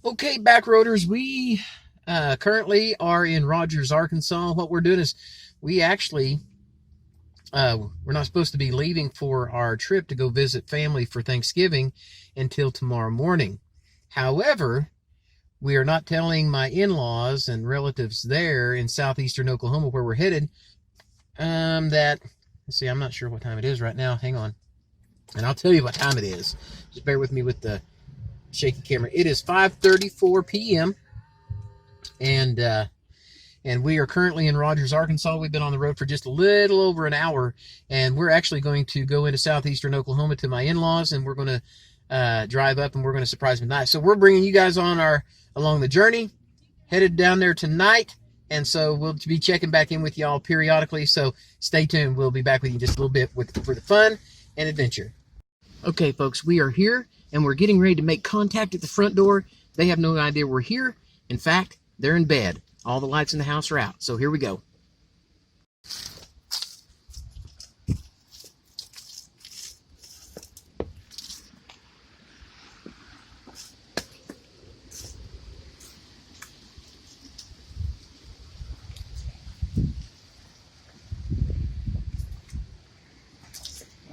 Okay, backroaders, we currently are in Rogers, Arkansas. What we're doing is we actually, we're not supposed to be leaving for our trip to go visit family for Thanksgiving until tomorrow morning. However, we are not telling my in-laws and relatives there in southeastern Oklahoma where we're headed let's see, I'm not sure what time it is right now. Hang on. And I'll tell you what time it is. Just bear with me with the shaky camera. It is 5:34 p.m. and we are currently in Rogers, Arkansas. We've been on the road for just a little over an hour, and we're actually going to go into southeastern Oklahoma to my in-laws, and we're going to drive up, and we're going to surprise them tonight. So we're bringing you guys on along the journey, headed down there tonight, and so we'll be checking back in with y'all periodically. So stay tuned. We'll be back with you just a little bit for the fun and adventure. Okay, folks, we are here, and we're getting ready to make contact at the front door. They have no idea we're here. In fact, they're in bed. All the lights in the house are out. So here we go.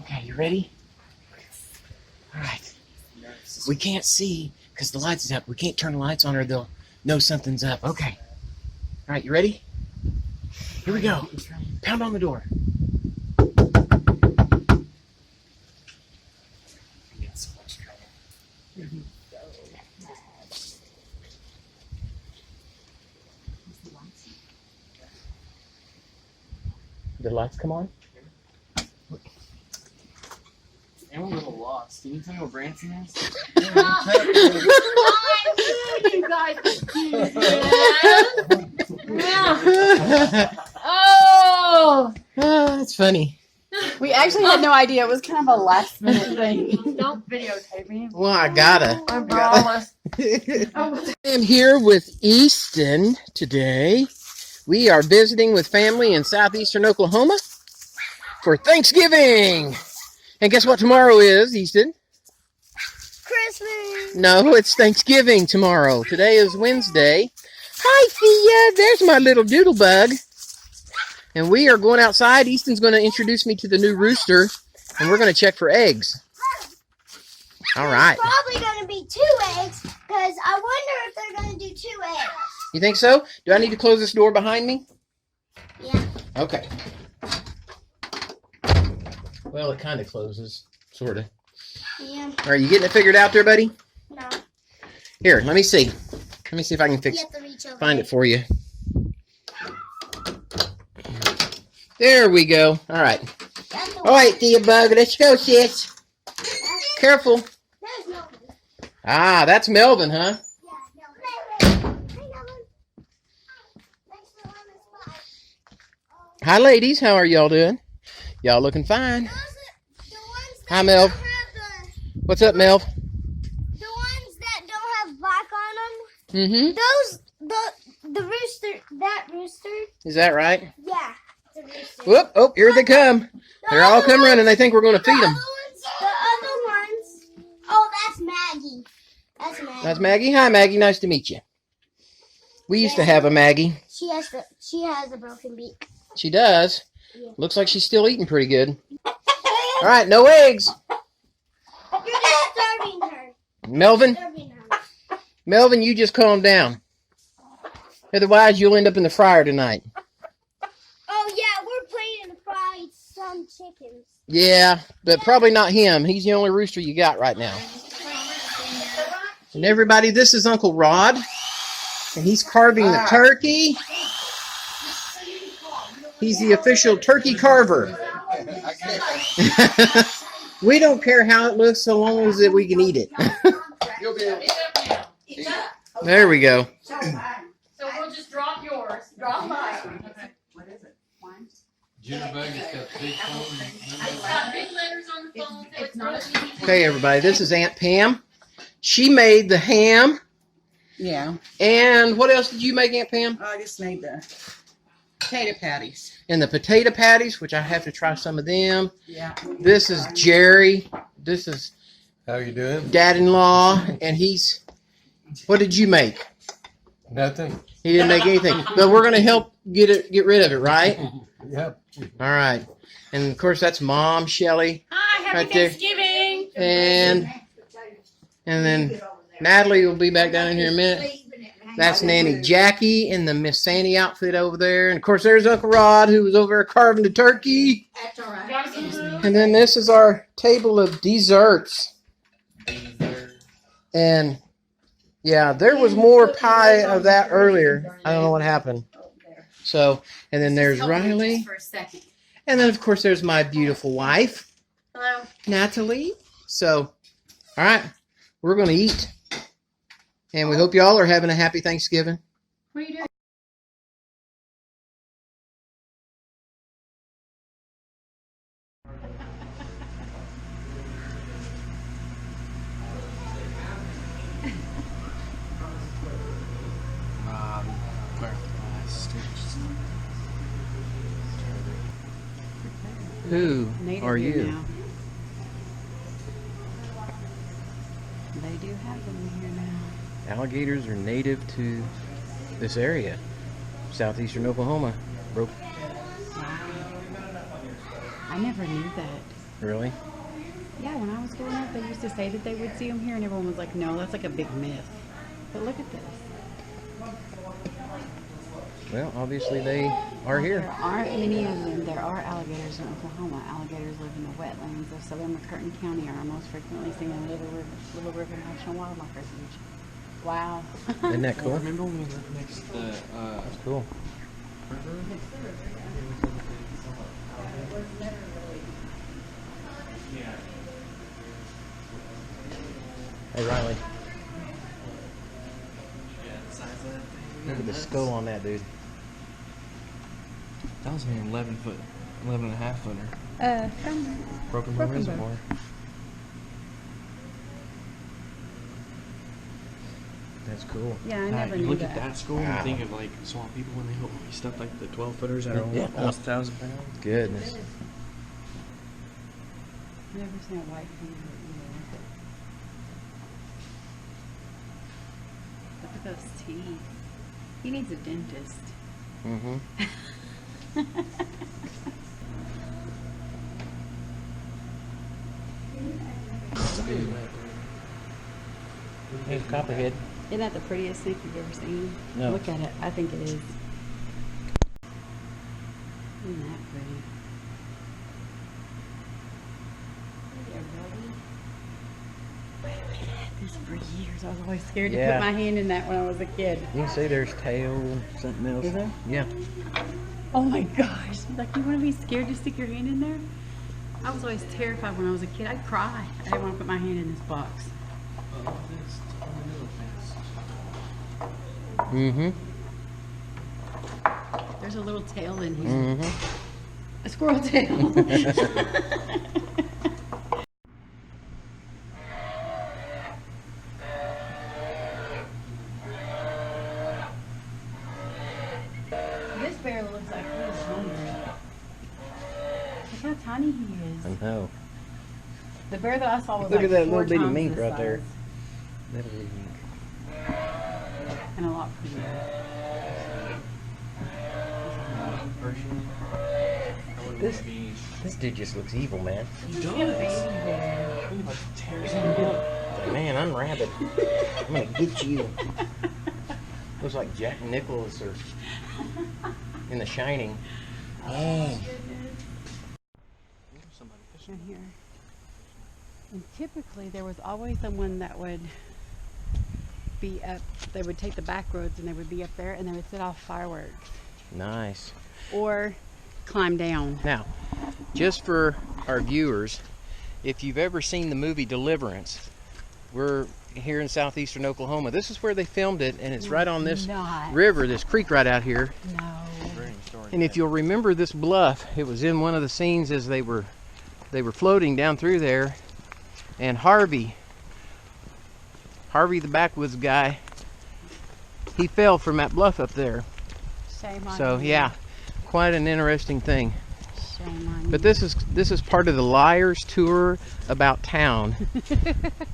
Okay, you ready? All right. We can't see because the lights is up. We can't turn the lights on or they'll know something's up. Okay. All right, you ready? Here we go. Pound on the door. The lights come on? I'm a little lost. Can you tell me what Branson is? You guys confused, man. Oh, That's funny. we actually had no idea. It was kind of a last minute thing. Don't videotape me. Well, I gotta. I promise. I am here with Easton today. We are visiting with family in southeastern Oklahoma for Thanksgiving. And guess what tomorrow is, Easton? Christmas. No, it's Thanksgiving tomorrow. Today is Wednesday. Hi, Thea. There's my little doodle bug. And we are going outside. Easton's going to introduce me to the new rooster, and we're going to check for eggs. All right. There's probably going to be 2 eggs, because I wonder if they're going to do 2 eggs. You think so? Do I need to close this door behind me? Yeah. Okay. Well, it kind of closes, sort of. Yeah. All right, you getting it figured out there, buddy? No. Here, let me see. Let me see if I can You have to reach over. find it for you. There we go. All right. That's the All right, Thea Bug, let's go, sis. Careful. There's nobody. Ah, that's Melvin, huh? Yeah, no. Hey, Melvin. Thanks for letting us by. Hi, ladies. How are y'all doing? Y'all looking fine. Those are the ones that Hi, Melv. don't have What's up, Melv? the ones that don't have black on them. Mm-hmm. The rooster, that rooster. Is that right? Yeah, the rooster. Whoop! Oh, here they come. They're all come running. They think we're going to feed them. The other ones. Oh, that's Maggie. That's Maggie. That's Maggie. Hi, Maggie. Nice to meet you. We used to have a Maggie. She has a broken beak. She does. Yeah. Looks like she's still eating pretty good. All right, no eggs. You're disturbing her. Melvin, Disturbing her. Melvin, you just calm down. Otherwise, you'll end up in the fryer tonight. Oh yeah, we're planning to fry some chickens. Yeah, but probably not him. He's the only rooster you got right now. And everybody, this is Uncle Rod. And he's carving the turkey. He's the official turkey carver. We don't care how it looks so long as we can eat it. There we go. So we'll just drop yours. Drop mine. What is it? Jitterbug, it's got big phone. It's got big letters on the phone. It's not Okay, everybody, this is Aunt Pam. She made the ham. Yeah, And what else did you make, Aunt Pam? I just made the potato patties. And the potato patties, which I have to try some of them. Yeah. This is Jerry. This is How you doing? dad-in-law, and he's What did you make? Nothing. He didn't make anything. But we're gonna help get rid of it, right? Yep. All right. And of course that's Mom, Shelly. Hi, happy Right there. Thanksgiving. And then Natalie will be back down in here in a minute. That's Nanny Jackie in the Miss Sandy outfit over there. And of course there's Uncle Rod who was over there carving the turkey. That's all right. And then this is our table of desserts. And yeah, there was more pie of that earlier. I don't know what happened. So, and then there's Riley. For a second. And then of course there's my beautiful wife, Hello. Natalie. So, all right, we're going to eat. And we hope y'all are having a happy Thanksgiving. What are you doing? Who Native are here you? now. They do have them here now. Alligators are native to this area, southeastern Oklahoma. Wow. I never knew that. Really? Yeah, when I was growing up, they used to say that they would see them here, and everyone was like, no, that's like a big myth. But look at this. Well, obviously they are here. There aren't many of them. There are alligators in Oklahoma. Alligators live in the wetlands of southern McCurtain County, are most frequently seen in Little River National Wildlife Refuge. Wow. Isn't that cool? Remember when we lived next to the That's cool. river? Hey, Riley, Yeah, the size of that thing. look at the skull on that dude. That was an 11 and a half footer. From Broken Bow Broken Bow. Reservoir. That's cool. Yeah, I never You knew look that. at that school and you think of like swamp people when they hold stuff like the 12 footers that are Yeah. almost 1,000 pounds. Goodness. I've never seen a white kangaroo either. Look at those teeth. He needs a dentist. Mm-hmm. Here's Copperhead. Isn't that the prettiest snake you've ever seen? No. Look at it. I think it is. Isn't that pretty? Yeah, buddy. This for years. I was always scared to Yeah. put my hand in that when I was a kid. You can see there's tail and something else. Is there? Yeah. Oh my gosh. Like, you want to be scared to stick your hand in there? I was always terrified when I was a kid. I'd cry. I didn't want to put my hand in this box. Mm-hmm. There's a little tail in here. Mm-hmm. A squirrel tail. This bear looks like he's hungry. Look how tiny he is. I know. The bear that I saw was Look like at that 4 little bitty times mink this right there. size. Little bitty mink. And a lot prettier. This dude just looks evil, man. He's a baby bear. Man, I'm rabid. I'm gonna get you. Looks like Jack Nicholas or in The Shining. Oh. Right here. And typically there was always someone that would be up, they would take the back roads and they would be up there and they would set off fireworks Nice. or climb down. Now, just for our viewers, if you've ever seen the movie Deliverance, we're here in southeastern Oklahoma. This is where they filmed it, and it's right on this Not. river, this creek right out here. No. And if you'll remember this bluff, it was in one of the scenes as they were floating down through there, and Harvey the backwoods guy, he fell from that bluff up there. Shame on So you. yeah, quite an interesting thing. Shame on But you. this is part of the Liars Tour about town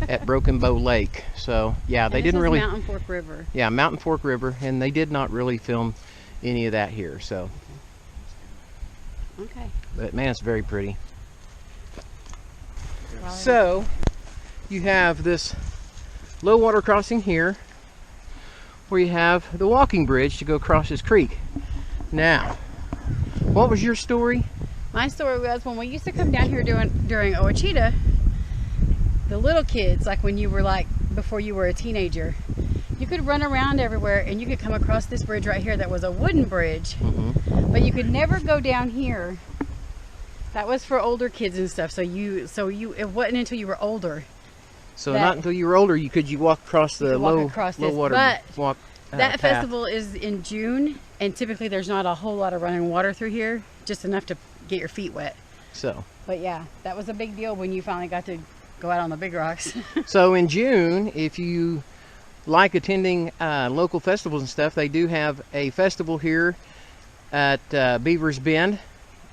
at Broken Bow Lake. So yeah, they And didn't this is really. Mountain Fork River. Yeah, Mountain Fork River, and they did not really film any of that here. So, Okay. but man, it's very pretty. Well, So you have this low water crossing here, where you have the walking bridge to go across this creek. Now, what was your story? my story was when we used to come down here during Ouachita, the little kids, like when you were like, before you were a teenager, you could run around everywhere and you could come across this bridge right here that was a wooden bridge, but you could never go down here. That was for older kids and stuff. So it wasn't until you were older. So That- not until you were older you could walk across the could walk low across low this, water but walk. That path. festival is in June, and typically there's not a whole lot of running water through here, just enough to get your feet wet. So But yeah, that was a big deal when you finally got to go out on the big rocks. so in June, if you like attending local festivals and stuff, they do have a festival here at Beavers Bend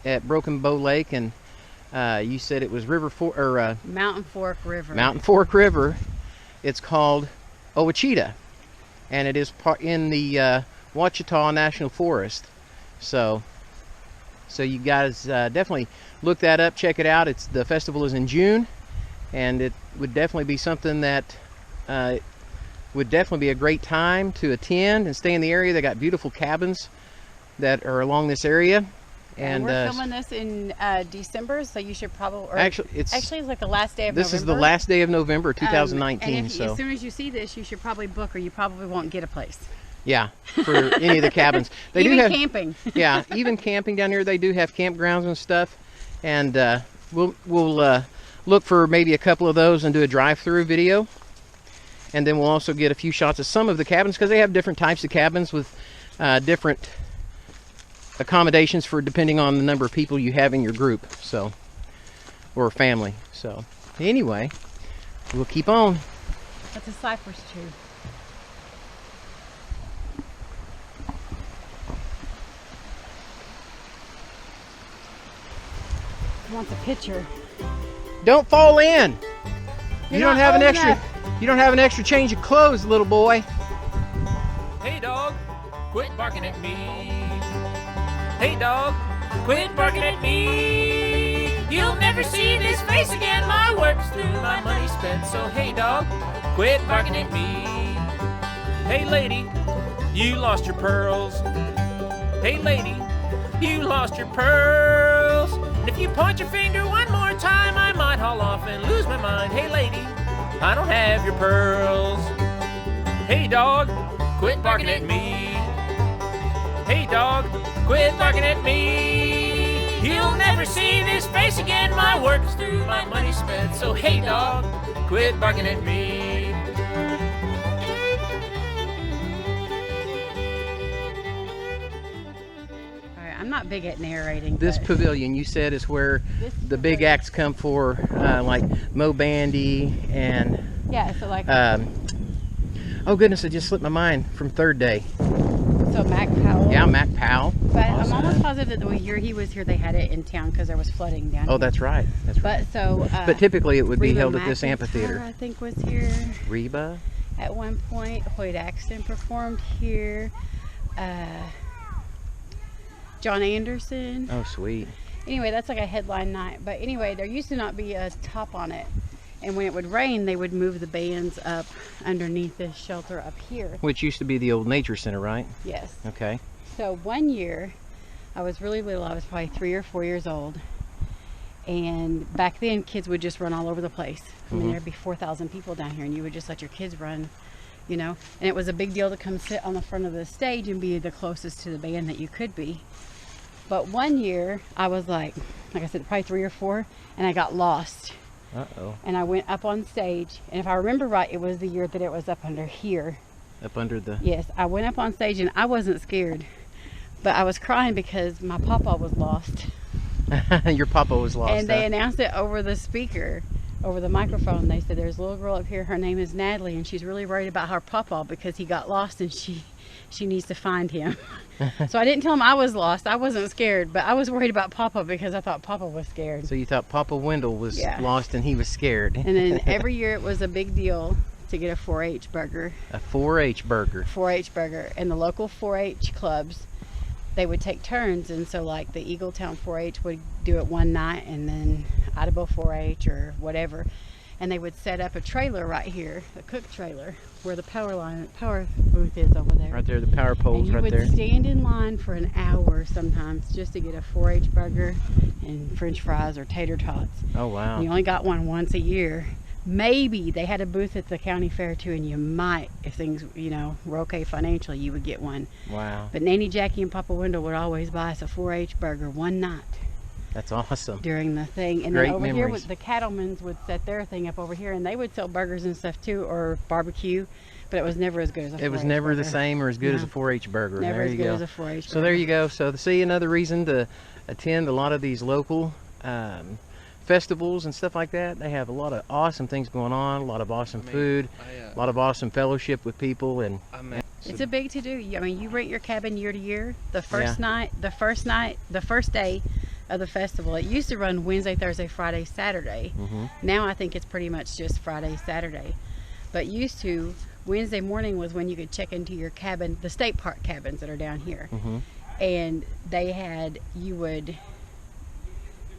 at Broken Bow Lake, and you said it was Mountain Fork River. Mountain Fork River. It's called Ouachita, and it is in the Ouachita National Forest. So you guys definitely look that up, check it out. The festival is in June, and it would definitely be something that would definitely be a great time to attend and stay in the area. They got beautiful cabins that are along this area. And we're filming this in December, so you should probably. Actually, it's like the last day of November. This is the last day of November 2019. And so as soon as you see this, you should probably book, or you probably won't get a place. yeah, for any of the cabins. They Even do have camping. yeah, even camping down here. They do have campgrounds and stuff, and we'll look for maybe a couple of those and do a drive-through video, and then we'll also get a few shots of some of the cabins, because they have different types of cabins with different accommodations for depending on the number of people you have in your group, so, or family. So anyway, we'll keep on. That's a cypress tree. He wants a picture. Don't fall in. You You're don't not have an old extra. enough. You don't have an extra change of clothes, little boy. Hey dog, quit barking at me. Hey dog, quit barking at me. You'll never see this face again. My work's through, my money's spent. So hey dog, quit barking at me. Hey lady, you lost your pearls. Hey lady, you lost your pearls. And if you point your finger one more time, I might haul off and lose my mind. Hey lady, I don't have your pearls. Hey dog, quit barking at me. Hey dog, quit barking at me. You'll never see this face again. My work's through, my money's spent. So hey dog, quit barking at me. All right, I'm not big at narrating. This but pavilion, you said, is where this the big pavilion- acts come for, like Mo Bandy and Yeah, so like oh goodness, it just slipped my mind from Third Day. so Mac Powell. Yeah, Mac Powell. But I'm almost positive that the year he was here, they had it in town because there was flooding down here. Oh, that's right. That's right. But so. But typically it would be Reba held at this McEntire, amphitheater. I think was here Reba. at one point. Hoyt Axton performed here. John Anderson. Oh, sweet. Anyway, that's like a headline night. But anyway, there used to not be a top on it. And when it would rain, they would move the bands up underneath this shelter up here. Which used to be the old nature center, right? Yes. Okay. So one year, I was really little. I was probably 3 or 4 years old. And back then, kids would just run all over the place. I mean, there'd be 4,000 people down here, and you would just let your kids run, you know. And it was a big deal to come sit on the front of the stage and be the closest to the band that you could be. But one year, I was like I said, probably 3 or 4, and I got lost. Uh-oh. And I went up on stage, and if I remember right, it was the year that it was up under here. Up under the... Yes, I went up on stage, and I wasn't scared, but I was crying because my papa was lost. Your papa was lost. And they huh? announced it over the speaker over the microphone, they said there's a little girl up here, her name is Natalie, and she's really worried about her papa because he got lost and she needs to find him. So I didn't tell him I was lost. I wasn't scared, but I was worried about Papa because I thought Papa was scared. So you thought Papa Wendell was Yeah. lost and he was scared. And then every year it was a big deal to get a 4-H burger. A 4-H burger. 4-H burger. And the local 4-H clubs, they would take turns. And so like the Eagletown 4-H would do it one night, and then Idabo 4-H or whatever. And they would set up a trailer right here, a cook trailer, where the power booth is over there. Right there, the power poles right there. And you would stand in line for an hour sometimes just to get a 4-H burger and French fries or tater tots. Oh, wow. And you only got one once a year. Maybe they had a booth at the county fair too, and you might, if things, you know, were okay financially, you would get one. Wow. But Nanny Jackie and Papa Wendell would always buy us a 4-H burger one night That's awesome. during the thing. And Great then over here, memories. the cattlemen's would set their thing up over here, and they would sell burgers and stuff too, or barbecue, but it was never as good as a 4-H It was never the burger. same or as good as a No. 4-H burger. Never There as you good go. as a 4-H So there burger. you go. So see, another reason to attend a lot of these local festivals and stuff like that. They have a lot of awesome things going on, a lot of awesome food, a lot of awesome fellowship with people, and It's a big to do. I mean, you rent your cabin year to year. The first day of the festival, it used to run Wednesday, Thursday, Friday, Saturday. Now I think it's pretty much just Friday, Saturday. But used to, Wednesday morning was when you could check into your cabin, the state park cabins that are down here. And you would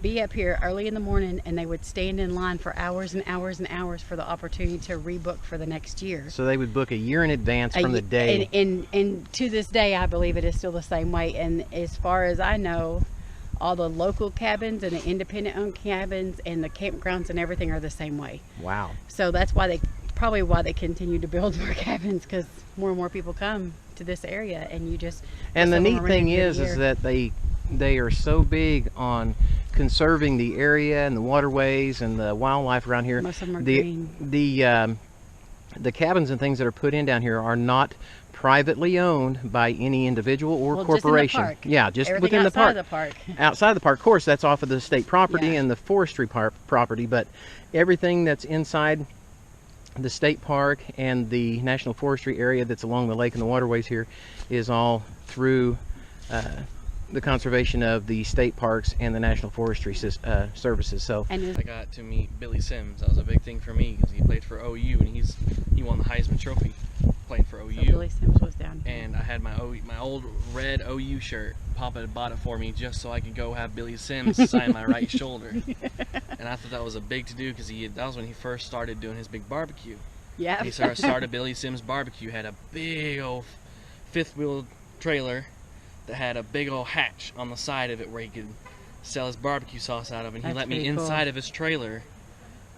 be up here early in the morning, and they would stand in line for hours and hours and hours for the opportunity to rebook for the next year. so they would book a year in advance from the day. And to this day, I believe it is still the same way. And as far as I know, all the local cabins and the independent-owned cabins and the campgrounds and everything are the same way. Wow. So that's why they continue to build more cabins, because more and more people come to this area, and you just. And the some of them neat are thing rented is for the year. that they are so big on conserving the area and the waterways and the wildlife around here. Most of them are green. The cabins and things that are put in down here are not privately owned by any individual or Well, just in the corporation. park. Yeah, just Everything within the outside park. of the park. Outside the park, of course, that's off of the state property Yeah. and the forestry property, but everything that's inside the state park and the national forestry area that's along the lake and the waterways here is all through the conservation of the state parks and the national forestry services. So And I got to meet Billy Sims. That was a big thing for me because he played for OU and he won the Heisman Trophy playing for OU. so Billy Sims was down here. And I had my old red OU shirt. Papa had bought it for me just so I could go have Billy Sims sign my right shoulder. And I thought that was a big to do because that was when he first started doing his big barbecue. Yeah. He started Billy Sims Barbecue. Had a big old fifth wheel trailer that had a big old hatch on the side of it where he could sell his barbecue sauce out of. And he That's let me pretty cool. inside of his trailer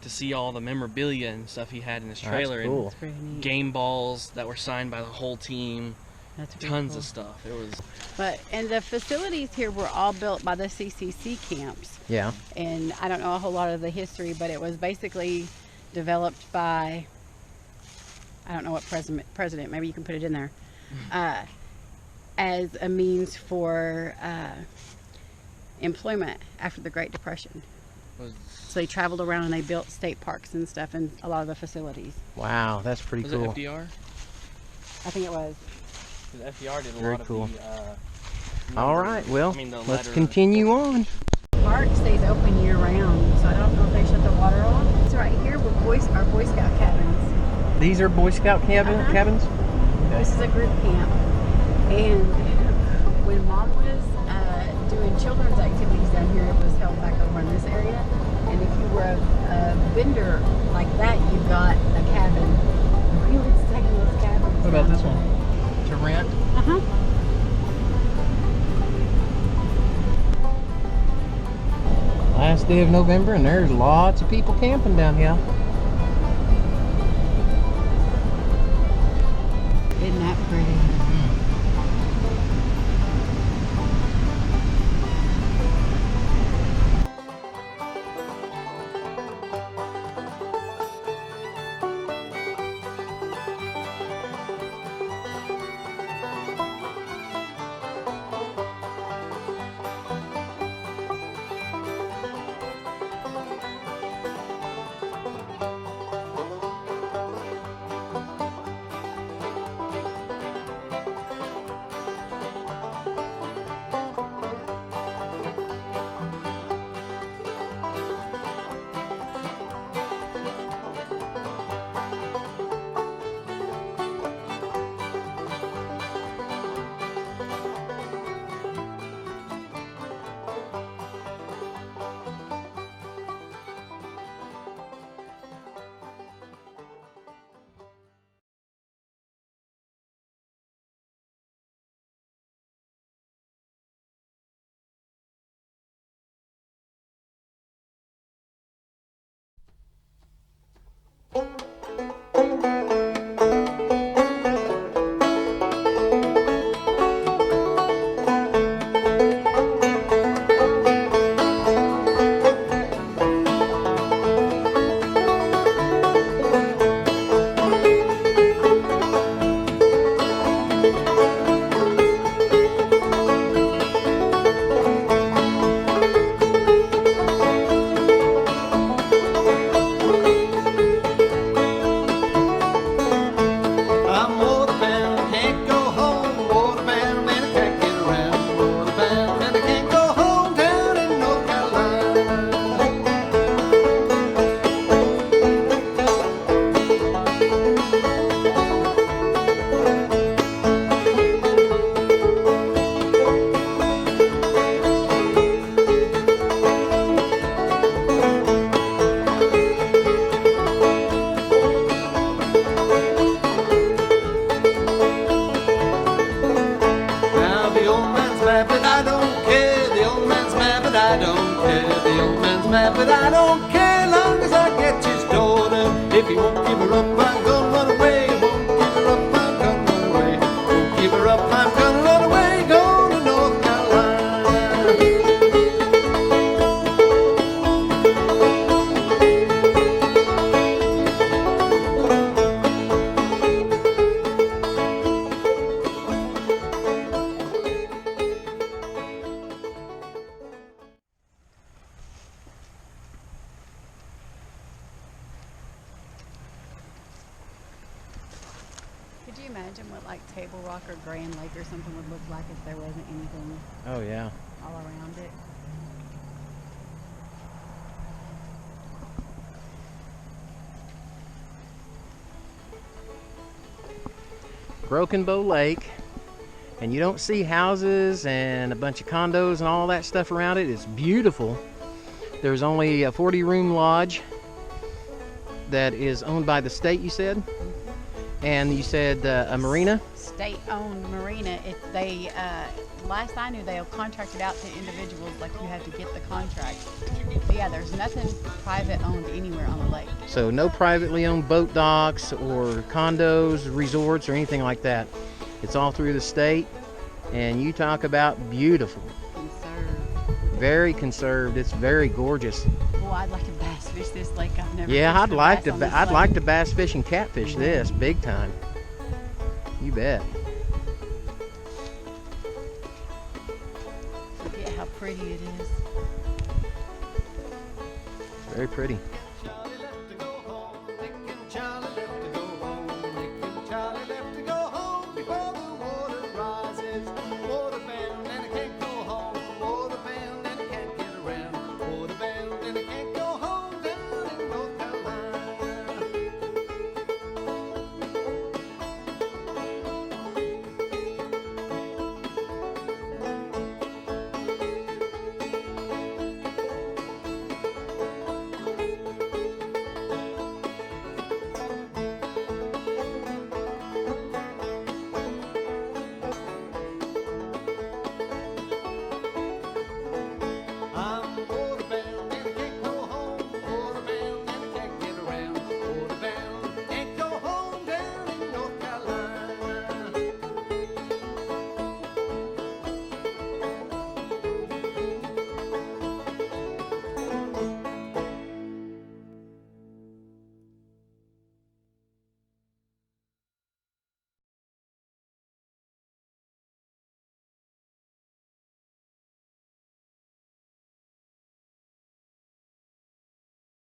to see all the memorabilia and stuff he had in his trailer. That's cool. That's pretty neat. And game balls that were signed by the whole team. That's pretty Tons cool. of stuff. It was. And the facilities here were all built by the CCC camps. yeah, And I don't know a whole lot of the history, but it was basically developed by, I don't know what president, maybe you can put it in there, as a means for employment after the Great Depression. So they traveled around and they built state parks and stuff in a lot of the facilities. wow, that's pretty Was cool. it FDR? I think it was. Because FDR did a Very lot of cool. the. All right, well, I mean, the let's letter- continue on. The park stays open year round, so I don't know if they shut the water off. So right here were our Boy Scout cabins. These are Boy Scout Uh-huh. cabins? This is a group camp, and when Mom was doing children's activities down here, it was held back over in this area. And if you were a vendor like that, you got a cabin. We would stay in those cabins. What about this one? To rent? Uh-huh. Last day of November, and there's lots of people camping down here. Isn't that pretty? I don't care long as I get his daughter. If he won't give her up, I'm gonna run away. Won't give her up, I'm gonna run away. Won't give her up, I'm gonna run away. Go to North Carolina. Could you imagine what like Table Rock or Grand Lake or something would look like if there wasn't anything Oh yeah. all around it? Broken Bow Lake, and you don't see houses and a bunch of condos and all that stuff around it. It's beautiful. There's only a 40-room lodge that is owned by the state, you said? And you said a marina? State-owned marina. If they, last I knew, they'll contract it out to individuals. Like you have to get the contract. But yeah, there's nothing private-owned anywhere on the lake. So no privately owned boat docks or condos, resorts, or anything like that. It's all through the state, and you talk about beautiful. Conserved. Very conserved. It's very gorgeous. Well, I'd like to bass fish this lake. I've never. Yeah, fished I'd a like bass to. on this I'd lake. like to bass fish and catfish this big time. You bet. Forget how pretty it is. Very pretty.